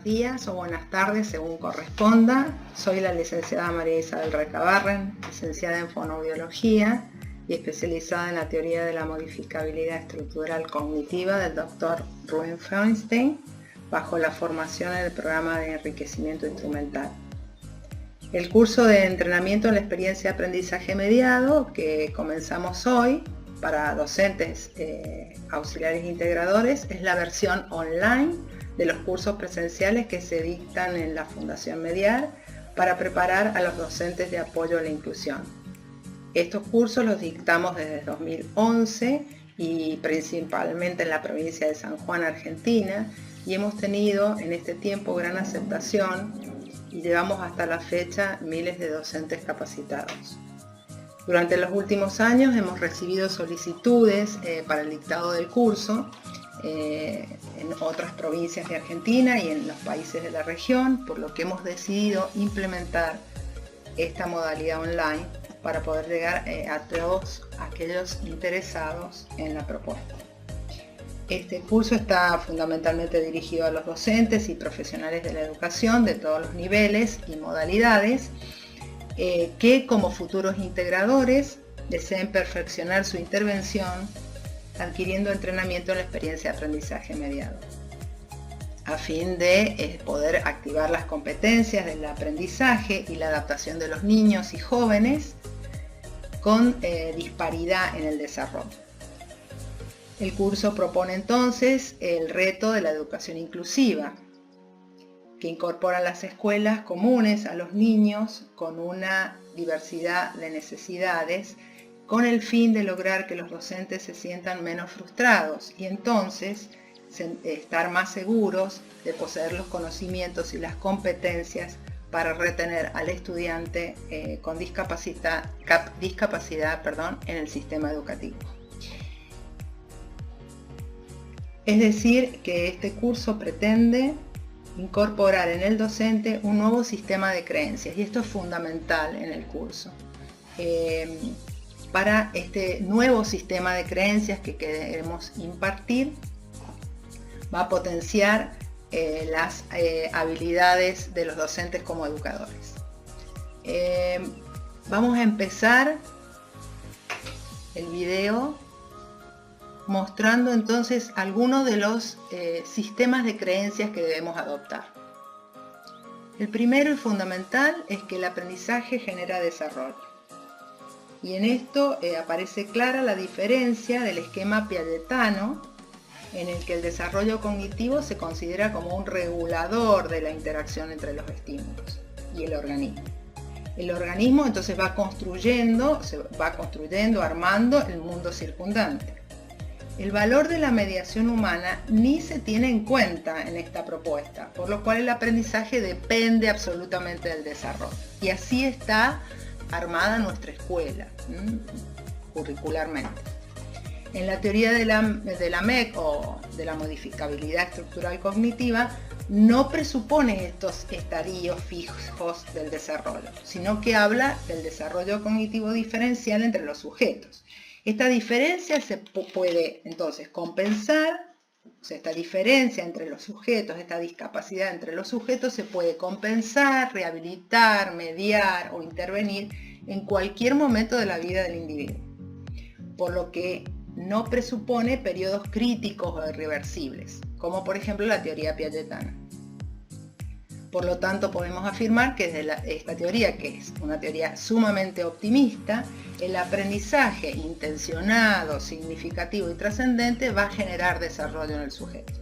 buenos días o buenas tardes según corresponda. Soy la licenciada María Isabel Recabarren, licenciada en fonoaudiología y especializada en la teoría de la modificabilidad estructural cognitiva del Dr. Rubén Feinstein, bajo la formación en el programa de enriquecimiento instrumental. El curso de entrenamiento en la experiencia de aprendizaje mediado que comenzamos hoy para docentes auxiliares integradores es la versión online de los cursos presenciales que se dictan en la Fundación Mediar para preparar a los docentes de apoyo a la inclusión. Estos cursos los dictamos desde 2011 y principalmente en la provincia de San Juan, Argentina, y hemos tenido en este tiempo gran aceptación y llevamos hasta la fecha miles de docentes capacitados. Durante los últimos años hemos recibido solicitudes para el dictado del curso en otras provincias de Argentina y en los países de la región, por lo que hemos decidido implementar esta modalidad online para poder llegar a todos aquellos interesados en la propuesta. Este curso está fundamentalmente dirigido a los docentes y profesionales de la educación de todos los niveles y modalidades que como futuros integradores deseen perfeccionar su intervención adquiriendo entrenamiento en la experiencia de aprendizaje mediado, a fin de poder activar las competencias del aprendizaje y la adaptación de los niños y jóvenes con disparidad en el desarrollo. El curso propone entonces el reto de la educación inclusiva, que incorpora las escuelas comunes a los niños con una diversidad de necesidades, con el fin de lograr que los docentes se sientan menos frustrados y entonces estar más seguros de poseer los conocimientos y las competencias para retener al estudiante con discapacidad en el sistema educativo. Es decir, que este curso pretende incorporar en el docente un nuevo sistema de creencias, y esto es fundamental en el curso. Para este nuevo sistema de creencias que queremos impartir, va a potenciar las habilidades de los docentes como educadores. Vamos a empezar el video mostrando entonces algunos de los sistemas de creencias que debemos adoptar. El primero y fundamental es que el aprendizaje genera desarrollo. Y en esto aparece clara la diferencia del esquema piagetano, en el que el desarrollo cognitivo se considera como un regulador de la interacción entre los estímulos y el organismo. El organismo entonces va construyendo, armando el mundo circundante. El valor de la mediación humana ni se tiene en cuenta en esta propuesta, por lo cual el aprendizaje depende absolutamente del desarrollo. Y así está armada nuestra escuela, curricularmente. En la teoría de la MEC o de la modificabilidad estructural cognitiva, no presupone estos estadios fijos del desarrollo, sino que habla del desarrollo cognitivo diferencial entre los sujetos. Esta diferencia se puede entonces compensar, o sea, esta diferencia entre los sujetos, esta discapacidad entre los sujetos se puede compensar, rehabilitar, mediar o intervenir en cualquier momento de la vida del individuo, por lo que no presupone periodos críticos o irreversibles, como por ejemplo la teoría piagetana. Por lo tanto, podemos afirmar que desde esta teoría, que es una teoría sumamente optimista, el aprendizaje intencionado, significativo y trascendente va a generar desarrollo en el sujeto.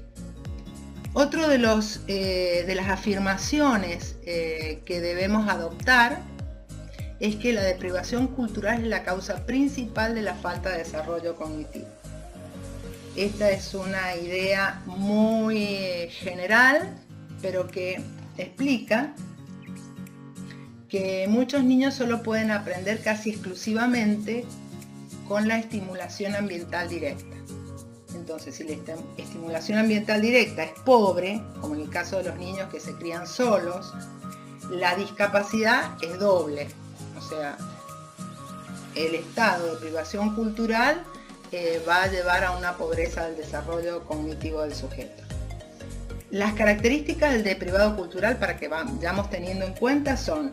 Otro de las afirmaciones que debemos adoptar es que la deprivación cultural es la causa principal de la falta de desarrollo cognitivo. Esta es una idea muy general, pero que explica que muchos niños solo pueden aprender casi exclusivamente con la estimulación ambiental directa. Entonces, si la estimulación ambiental directa es pobre, como en el caso de los niños que se crían solos, la discapacidad es doble. O sea, el estado de privación cultural va a llevar a una pobreza del desarrollo cognitivo del sujeto. Las características del deprivado cultural, para que vayamos teniendo en cuenta, son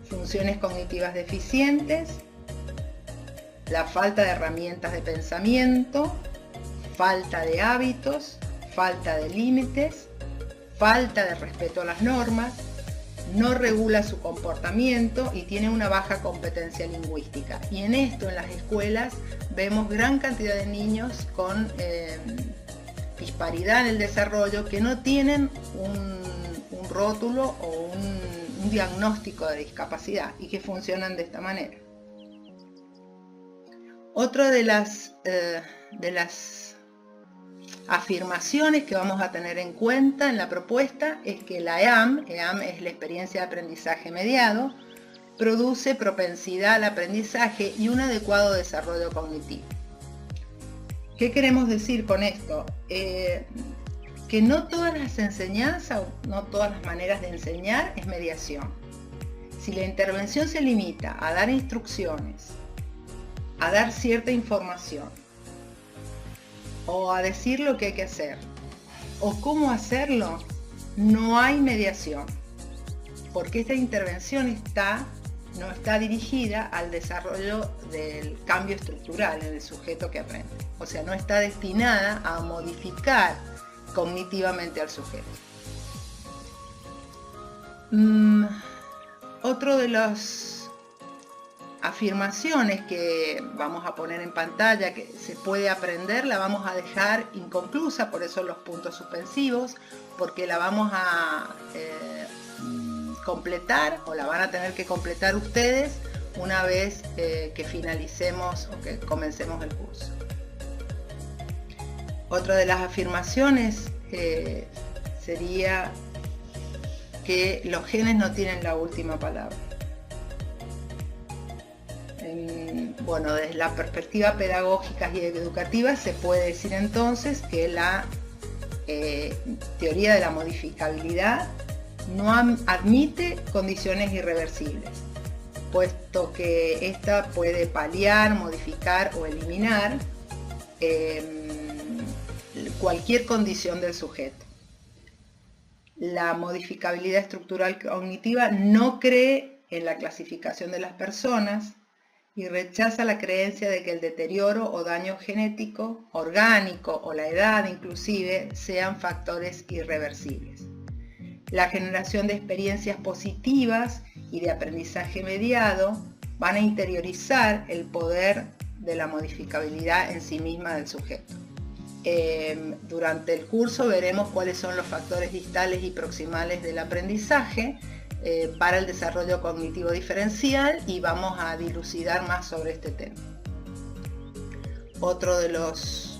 funciones cognitivas deficientes, la falta de herramientas de pensamiento, falta de hábitos, falta de límites, falta de respeto a las normas, no regula su comportamiento y tiene una baja competencia lingüística. Y en esto, en las escuelas, vemos gran cantidad de niños con disparidad en el desarrollo que no tienen un rótulo o un diagnóstico de discapacidad y que funcionan de esta manera. Otra de las afirmaciones que vamos a tener en cuenta en la propuesta es que la EAM es la experiencia de aprendizaje mediado, produce propensidad al aprendizaje y un adecuado desarrollo cognitivo. ¿Qué queremos decir con esto? Que no todas las enseñanzas o no todas las maneras de enseñar es mediación. Si la intervención se limita a dar instrucciones, a dar cierta información, o a decir lo que hay que hacer, o cómo hacerlo, no hay mediación, porque esta intervención no está dirigida al desarrollo del cambio estructural en el sujeto que aprende. O sea, no está destinada a modificar cognitivamente al sujeto. Otro de las afirmaciones que vamos a poner en pantalla, que se puede aprender, la vamos a dejar inconclusa, por eso los puntos suspensivos, porque la vamos a completar, o la van a tener que completar ustedes una vez que finalicemos o que comencemos el curso. Otra de las afirmaciones sería que los genes no tienen la última palabra. Bueno, desde la perspectiva pedagógica y educativa se puede decir entonces que la teoría de la modificabilidad no admite condiciones irreversibles, puesto que ésta puede paliar, modificar o eliminar cualquier condición del sujeto. La modificabilidad estructural cognitiva no cree en la clasificación de las personas y rechaza la creencia de que el deterioro o daño genético, orgánico o la edad inclusive sean factores irreversibles. La generación de experiencias positivas y de aprendizaje mediado van a interiorizar el poder de la modificabilidad en sí misma del sujeto. Durante el curso veremos cuáles son los factores distales y proximales del aprendizaje para el desarrollo cognitivo diferencial y vamos a dilucidar más sobre este tema. Otro de las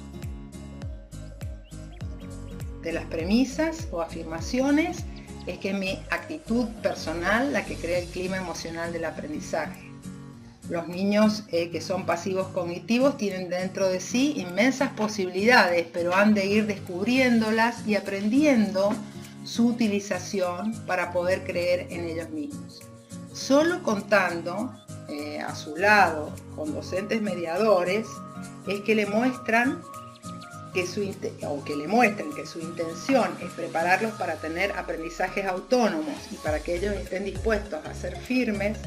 premisas o afirmaciones es que mi actitud personal la que crea el clima emocional del aprendizaje. Los niños que son pasivos cognitivos tienen dentro de sí inmensas posibilidades, pero han de ir descubriéndolas y aprendiendo su utilización para poder creer en ellos mismos. Solo contando a su lado con docentes mediadores es que le muestran que su intención es prepararlos para tener aprendizajes autónomos y para que ellos estén dispuestos a ser firmes,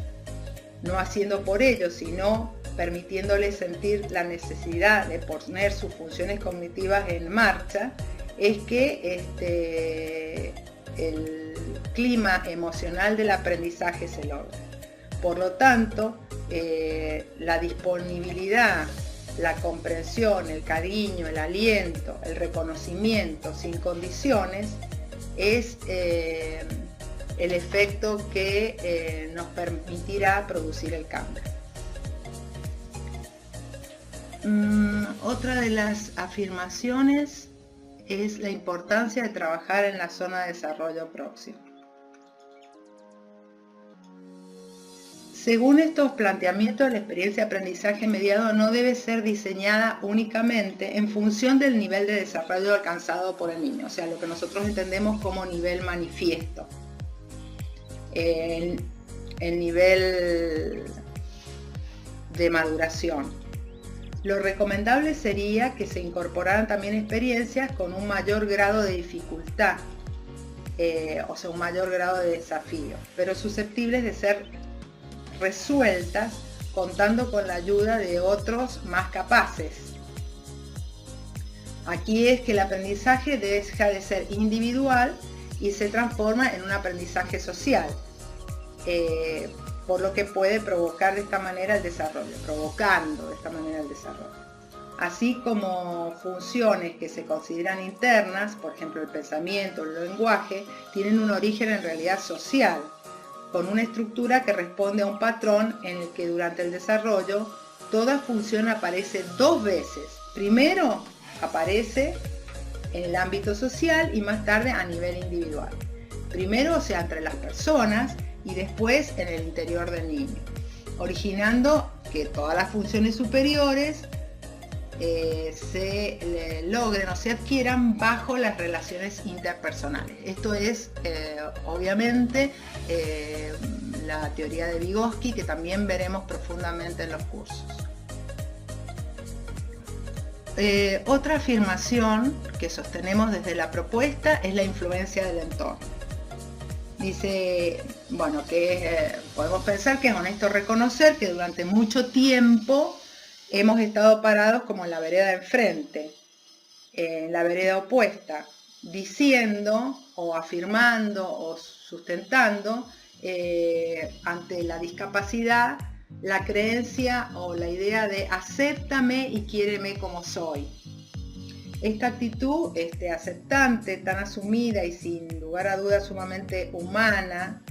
no haciendo por ellos, sino permitiéndoles sentir la necesidad de poner sus funciones cognitivas en marcha, es que el clima emocional del aprendizaje se logra. Por lo tanto, la disponibilidad, la comprensión, el cariño, el aliento, el reconocimiento sin condiciones es el efecto que nos permitirá producir el cambio. Otra de las afirmaciones es la importancia de trabajar en la zona de desarrollo próximo. Según estos planteamientos, la experiencia de aprendizaje mediado no debe ser diseñada únicamente en función del nivel de desarrollo alcanzado por el niño, o sea, lo que nosotros entendemos como nivel manifiesto. El nivel de maduración. Lo recomendable sería que se incorporaran también experiencias con un mayor grado de dificultad, o sea, un mayor grado de desafío, pero susceptibles de ser resueltas contando con la ayuda de otros más capaces. Aquí es que el aprendizaje deja de ser individual y se transforma en un aprendizaje social, por lo que puede provocar de esta manera el desarrollo, Así como funciones que se consideran internas, por ejemplo el pensamiento, el lenguaje, tienen un origen en realidad social, con una estructura que responde a un patrón en el que durante el desarrollo toda función aparece dos veces. Primero aparece en el ámbito social y más tarde a nivel individual. Primero, o sea, entre las personas y después en el interior del niño, originando que todas las funciones superiores se logren o se adquieran bajo las relaciones interpersonales. Esto es obviamente la teoría de Vygotsky, que también veremos profundamente en los cursos. Otra afirmación que sostenemos desde la propuesta es la influencia del entorno. Dice, bueno, que podemos pensar que es honesto reconocer que durante mucho tiempo hemos estado parados como en la vereda de enfrente, en la vereda opuesta, diciendo o afirmando o sustentando ante la discapacidad la creencia o la idea de acéptame y quiéreme como soy. Esta actitud aceptante, tan asumida y sin lugar a dudas sumamente humana,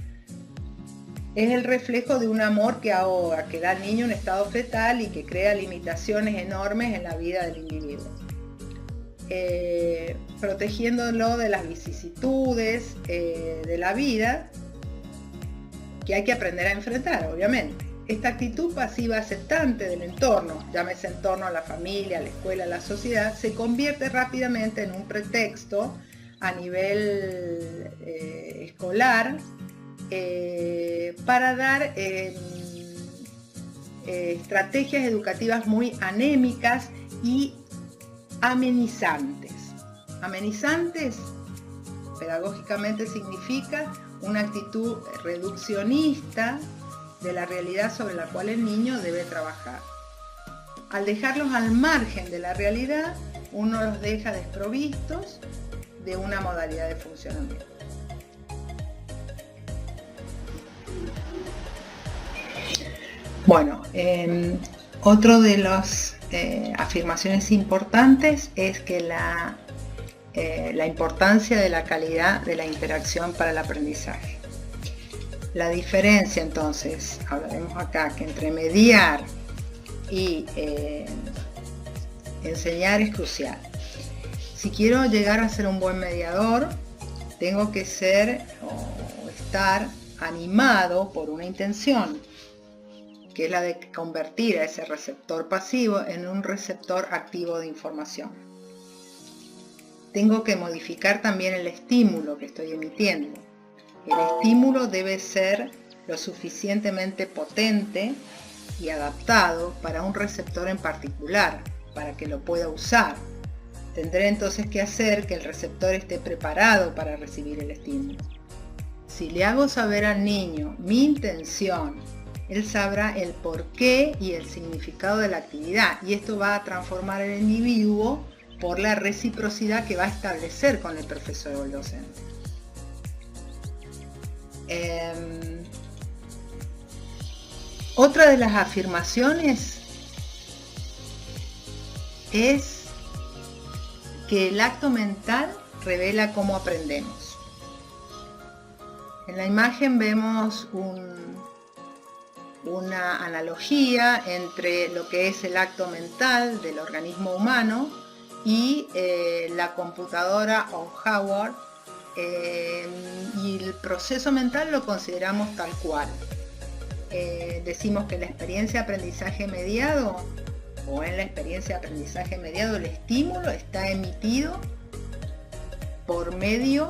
es el reflejo de un amor que ahoga, que da al niño un estado fetal y que crea limitaciones enormes en la vida del individuo, protegiéndolo de las vicisitudes de la vida que hay que aprender a enfrentar, obviamente. Esta actitud pasiva aceptante del entorno, llámese entorno a la familia, a la escuela, a la sociedad, se convierte rápidamente en un pretexto a nivel escolar para dar estrategias educativas muy anémicas y amenizantes. Amenizantes, pedagógicamente, significa una actitud reduccionista de la realidad sobre la cual el niño debe trabajar. Al dejarlos al margen de la realidad, uno los deja desprovistos de una modalidad de funcionamiento. Bueno, otro de las afirmaciones importantes es que la importancia de la calidad de la interacción para el aprendizaje. La diferencia, entonces, hablaremos acá, que entre mediar y enseñar es crucial. Si quiero llegar a ser un buen mediador, tengo que ser o estar animado por una intención, que es la de convertir a ese receptor pasivo en un receptor activo de información. Tengo que modificar también el estímulo que estoy emitiendo. El estímulo debe ser lo suficientemente potente y adaptado para un receptor en particular, para que lo pueda usar. Tendré entonces que hacer que el receptor esté preparado para recibir el estímulo. Si le hago saber al niño mi intención, él sabrá el porqué y el significado de la actividad, y esto va a transformar al individuo por la reciprocidad que va a establecer con el profesor o el docente. Otra de las afirmaciones es que el acto mental revela cómo aprendemos. En la imagen vemos una analogía entre lo que es el acto mental del organismo humano y la computadora o hardware, y el proceso mental lo consideramos tal cual. Decimos que la experiencia de aprendizaje mediado, o en la experiencia de aprendizaje mediado, el estímulo está emitido por medio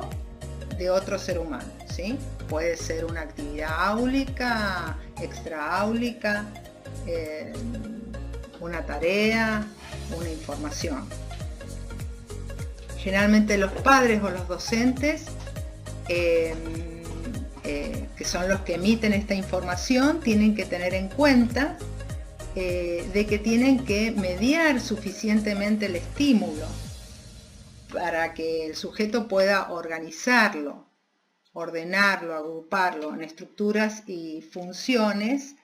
de otro ser humano, ¿sí? Puede ser una actividad áulica, extraáulica, una tarea, una información. Generalmente los padres o los docentes que son los que emiten esta información, tienen que tener en cuenta de que tienen que mediar suficientemente el estímulo para que el sujeto pueda organizarlo, ordenarlo, agruparlo en estructuras y funciones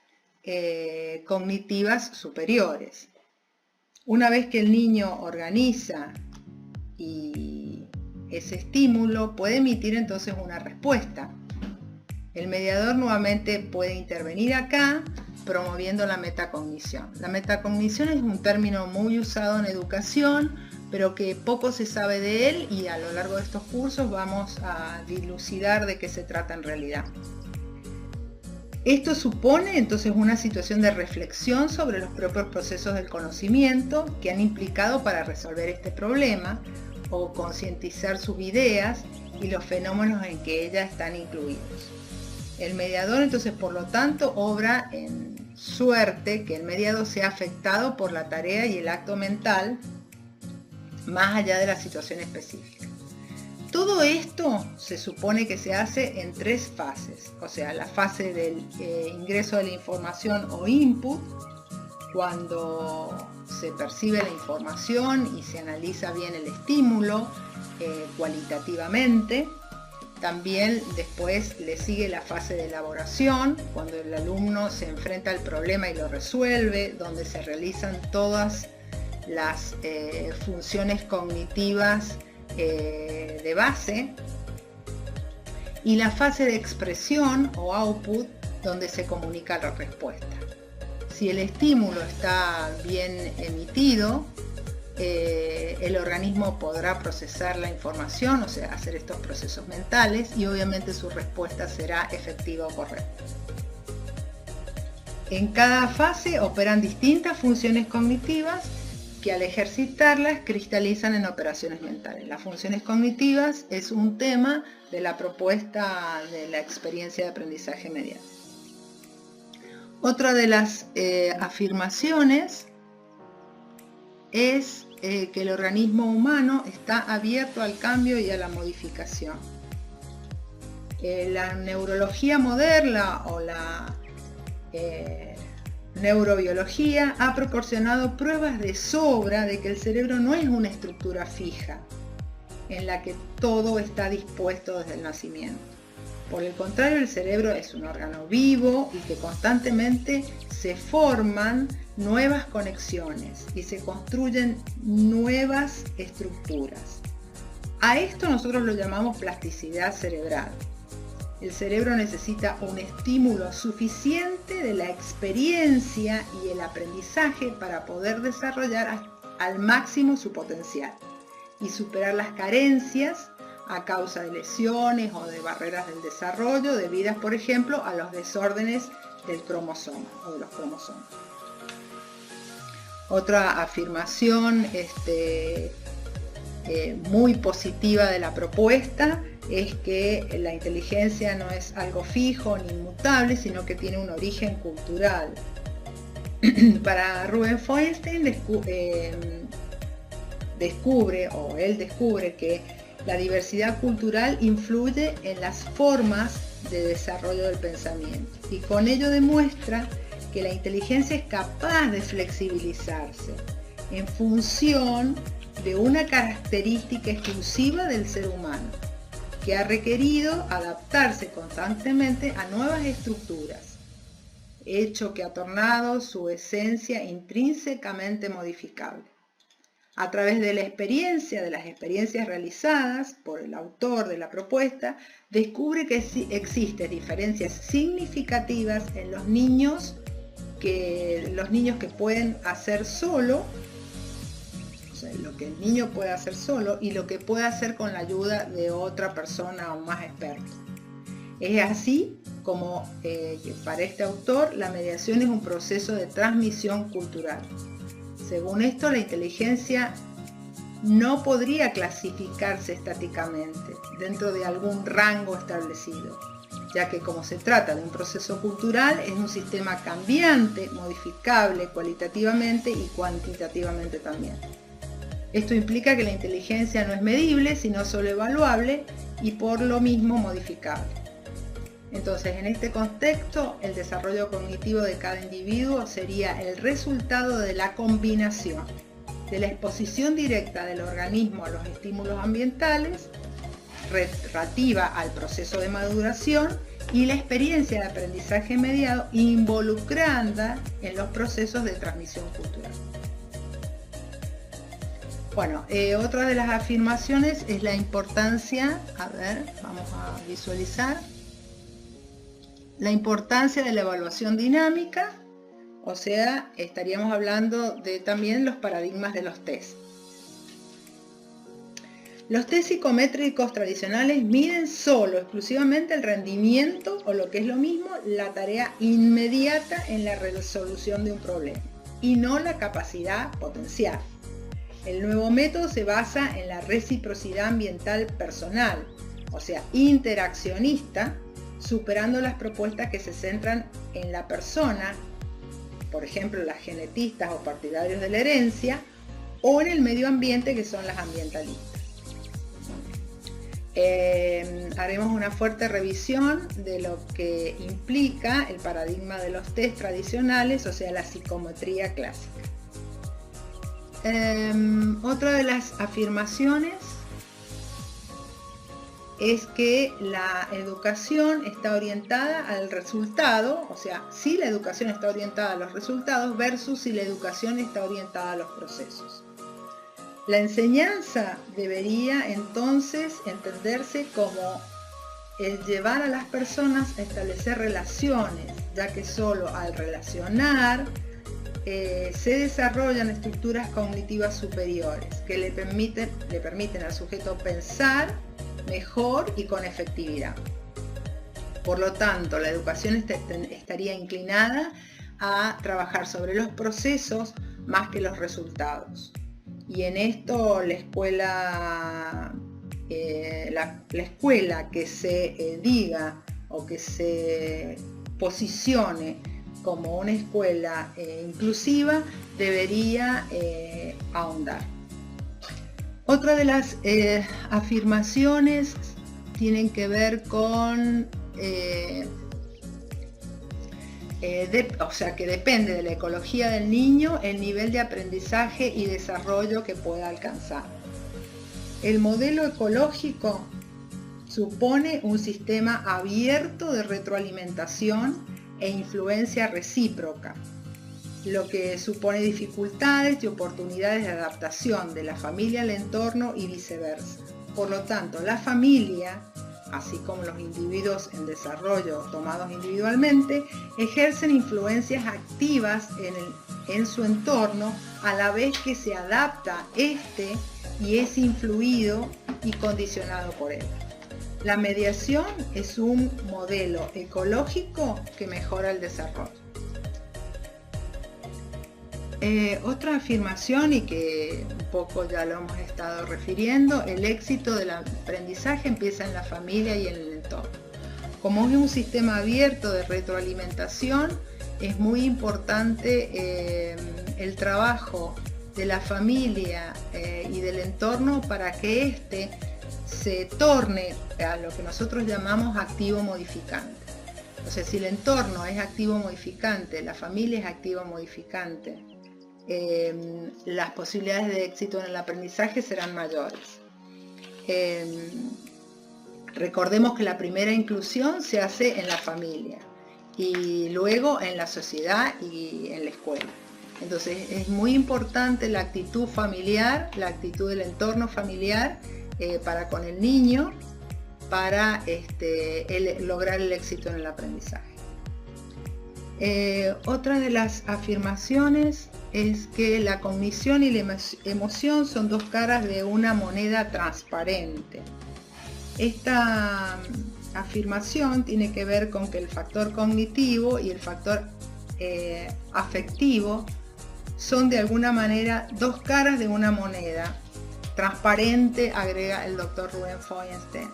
cognitivas superiores. Una vez que el niño organiza ese estímulo, puede emitir entonces una respuesta. El mediador nuevamente puede intervenir acá, promoviendo la metacognición. La metacognición es un término muy usado en educación, pero que poco se sabe de él, y a lo largo de estos cursos vamos a dilucidar de qué se trata en realidad. Esto supone entonces una situación de reflexión sobre los propios procesos del conocimiento que han implicado para resolver este problema, o concientizar sus ideas y los fenómenos en que ellas están incluidos. El mediador entonces, por lo tanto, obra en suerte que el mediado sea afectado por la tarea y el acto mental más allá de la situación específica. Todo esto se supone que se hace en 3 fases, o sea, la fase del ingreso de la información o input, cuando se percibe la información y se analiza bien el estímulo cualitativamente. También después le sigue la fase de elaboración, cuando el alumno se enfrenta al problema y lo resuelve, donde se realizan todas las funciones cognitivas de base. Y la fase de expresión o output, donde se comunica la respuesta. Si el estímulo está bien emitido, el organismo podrá procesar la información, o sea, hacer estos procesos mentales, y obviamente su respuesta será efectiva o correcta. En cada fase operan distintas funciones cognitivas que al ejercitarlas cristalizan en operaciones mentales. Las funciones cognitivas es un tema de la propuesta de la experiencia de aprendizaje mediado. Otra de las afirmaciones es que el organismo humano está abierto al cambio y a la modificación. La neurología moderna o la neurobiología ha proporcionado pruebas de sobra de que el cerebro no es una estructura fija en la que todo está dispuesto desde el nacimiento. Por el contrario, el cerebro es un órgano vivo y que constantemente se forman nuevas conexiones y se construyen nuevas estructuras. A esto nosotros lo llamamos plasticidad cerebral. El cerebro necesita un estímulo suficiente de la experiencia y el aprendizaje para poder desarrollar al máximo su potencial y superar las carencias a causa de lesiones o de barreras del desarrollo debidas, por ejemplo, a los desórdenes del cromosoma o de los cromosomas. Otra afirmación muy positiva de la propuesta es que la inteligencia no es algo fijo ni inmutable, sino que tiene un origen cultural. Para Ruben Feuerstein descubre que la diversidad cultural influye en las formas de desarrollo del pensamiento y con ello demuestra que la inteligencia es capaz de flexibilizarse en función de una característica exclusiva del ser humano, que ha requerido adaptarse constantemente a nuevas estructuras, hecho que ha tornado su esencia intrínsecamente modificable. A través de la experiencia, de las experiencias realizadas por el autor de la propuesta, descubre que existen diferencias significativas en los niños que pueden hacer solo, o sea, lo que el niño puede hacer solo y lo que puede hacer con la ayuda de otra persona o más experta. Es así como para este autor la mediación es un proceso de transmisión cultural. Según esto, la inteligencia no podría clasificarse estáticamente dentro de algún rango establecido, ya que como se trata de un proceso cultural, es un sistema cambiante, modificable cualitativamente y cuantitativamente también. Esto implica que la inteligencia no es medible, sino solo evaluable y por lo mismo modificable. Entonces, en este contexto, el desarrollo cognitivo de cada individuo sería el resultado de la combinación de la exposición directa del organismo a los estímulos ambientales, relativa al proceso de maduración, y la experiencia de aprendizaje mediado involucrada en los procesos de transmisión cultural. Bueno, otra de las afirmaciones es la importancia, vamos a visualizar, la importancia de la evaluación dinámica, o sea, estaríamos hablando de también los paradigmas de los test. Los test psicométricos tradicionales miden solo, exclusivamente el rendimiento, o lo que es lo mismo, la tarea inmediata en la resolución de un problema, y no la capacidad potencial. El nuevo método se basa en la reciprocidad ambiental personal, o sea, interaccionista, superando las propuestas que se centran en la persona, por ejemplo, las genetistas o partidarios de la herencia, o en el medio ambiente, que son las ambientalistas. Haremos una fuerte revisión de lo que implica el paradigma de los test tradicionales, o sea, la psicometría clásica. Otra de las afirmaciones es que la educación está orientada al resultado, o sea, si la educación está orientada a los resultados versus si la educación está orientada a los procesos. La enseñanza debería entonces entenderse como el llevar a las personas a establecer relaciones, ya que solo al relacionar se desarrollan estructuras cognitivas superiores que le permiten al sujeto pensar mejor y con efectividad. Por lo tanto, la educación estaría inclinada a trabajar sobre los procesos más que los resultados. Y en esto la escuela que se diga o que se posicione como una escuela inclusiva debería ahondar. Otra de las afirmaciones tienen que ver con, o sea, que depende de la ecología del niño el nivel de aprendizaje y desarrollo que pueda alcanzar. El modelo ecológico supone un sistema abierto de retroalimentación e influencia recíproca, lo que supone dificultades y oportunidades de adaptación de la familia al entorno y viceversa. Por lo tanto, la familia, así como los individuos en desarrollo tomados individualmente, ejercen influencias activas en su entorno a la vez que se adapta y es influido y condicionado por él. La mediación es un modelo ecológico que mejora el desarrollo. Otra afirmación, y que un poco ya lo hemos estado refiriendo, el éxito del aprendizaje empieza en la familia y en el entorno. Como es un sistema abierto de retroalimentación, es muy importante el trabajo de la familia y del entorno para que éste se torne a lo que nosotros llamamos activo modificante. Entonces, si el entorno es activo modificante, la familia es activo modificante, las posibilidades de éxito en el aprendizaje serán mayores. Recordemos que la primera inclusión se hace en la familia y luego en la sociedad y en la escuela. Entonces es muy importante la actitud familiar, la actitud del entorno familiar para con el niño, para lograr el éxito en el aprendizaje. Otra de las afirmaciones es que la cognición y la emoción son dos caras de una moneda transparente. Esta afirmación tiene que ver con que el factor cognitivo y el factor afectivo son de alguna manera dos caras de una moneda transparente, agrega el doctor Ruben Feuerstein.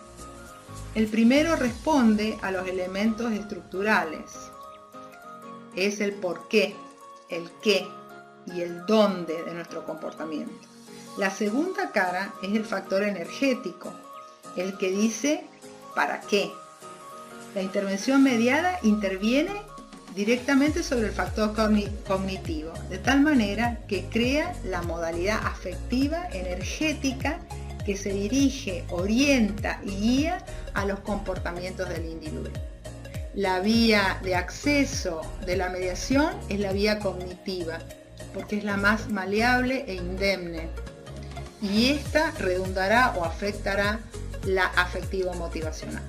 El primero responde a los elementos estructurales. Es el por qué, el qué y el dónde de nuestro comportamiento. La segunda cara es el factor energético, el que dice ¿para qué? La intervención mediada interviene directamente sobre el factor cognitivo, de tal manera que crea la modalidad afectiva energética que se dirige, orienta y guía a los comportamientos del individuo. La vía de acceso de la mediación es la vía cognitiva, porque es la más maleable e indemne, y esta redundará o afectará la afectivo-motivacional.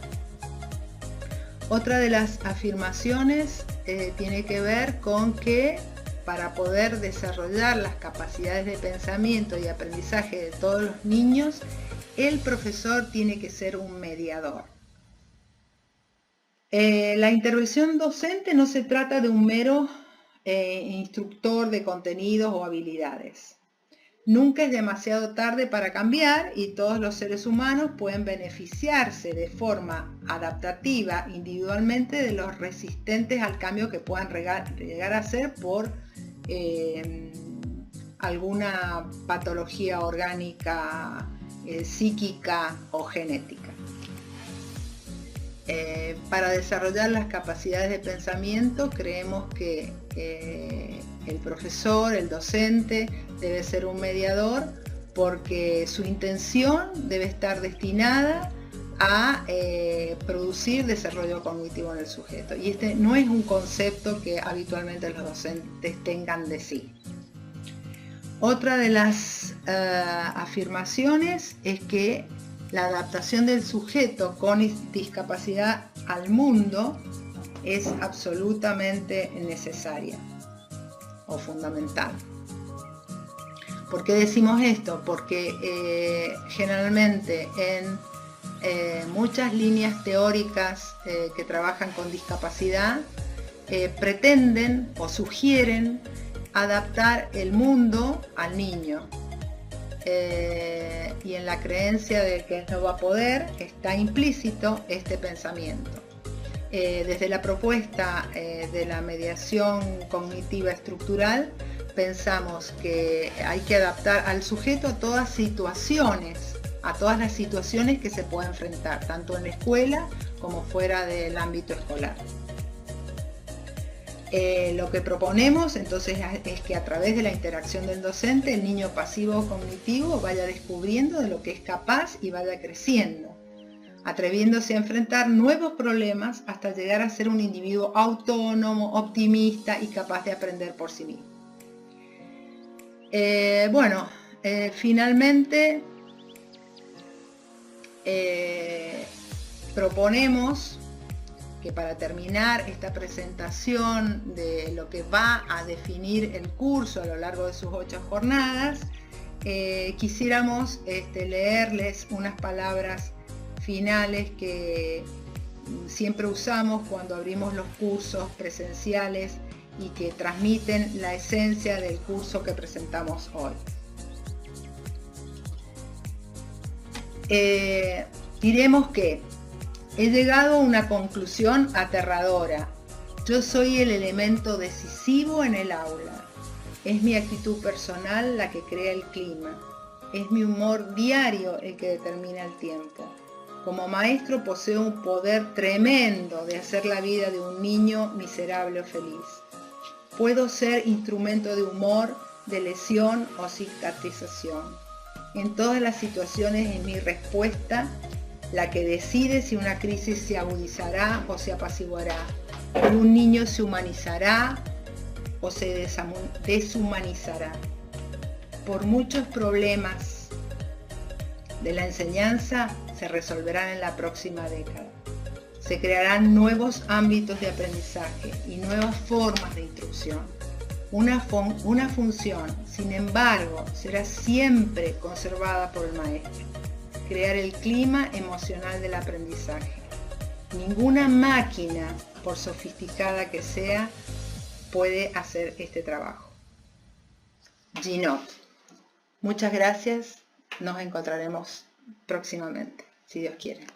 Otra de las afirmaciones tiene que ver con que para poder desarrollar las capacidades de pensamiento y aprendizaje de todos los niños, el profesor tiene que ser un mediador. La intervención docente no se trata de un mero instructor de contenidos o habilidades. Nunca es demasiado tarde para cambiar y todos los seres humanos pueden beneficiarse de forma adaptativa individualmente de los resistentes al cambio que puedan llegar a ser por alguna patología orgánica, psíquica o genética. Para desarrollar las capacidades de pensamiento creemos que el profesor, el docente, debe ser un mediador porque su intención debe estar destinada a producir desarrollo cognitivo en el sujeto. Y este no es un concepto que habitualmente los docentes tengan de sí. Otra de las afirmaciones es que la adaptación del sujeto con discapacidad al mundo es absolutamente necesaria o fundamental. ¿Por qué decimos esto? Porque generalmente en muchas líneas teóricas que trabajan con discapacidad pretenden o sugieren adaptar el mundo al niño. Y en la creencia de que no va a poder está implícito este pensamiento. Desde la propuesta de la mediación cognitiva estructural pensamos que hay que adaptar al sujeto a todas las situaciones que se pueda enfrentar, tanto en la escuela como fuera del ámbito escolar. Lo que proponemos entonces es que a través de la interacción del docente el niño pasivo cognitivo vaya descubriendo de lo que es capaz y vaya creciendo, atreviéndose a enfrentar nuevos problemas hasta llegar a ser un individuo autónomo, optimista y capaz de aprender por sí mismo. Finalmente proponemos que para terminar esta presentación de lo que va a definir el curso a lo largo de sus 8 jornadas, quisiéramos leerles unas palabras finales que siempre usamos cuando abrimos los cursos presenciales y que transmiten la esencia del curso que presentamos hoy. Diremos que he llegado a una conclusión aterradora. Yo soy el elemento decisivo en el aula. Es mi actitud personal la que crea el clima. Es mi humor diario el que determina el tiempo. Como maestro poseo un poder tremendo de hacer la vida de un niño miserable o feliz. Puedo ser instrumento de humor, de lesión o cicatrización. En todas las situaciones es mi respuesta la que decide si una crisis se agudizará o se apaciguará, si un niño se humanizará o se deshumanizará. Por muchos problemas de la enseñanza se resolverán en la próxima década. Se crearán nuevos ámbitos de aprendizaje y nuevas formas de instrucción. Una función, sin embargo, será siempre conservada por el maestro: crear el clima emocional del aprendizaje. Ninguna máquina, por sofisticada que sea, puede hacer este trabajo. Ginot. Muchas gracias. Nos encontraremos próximamente, si Dios quiere.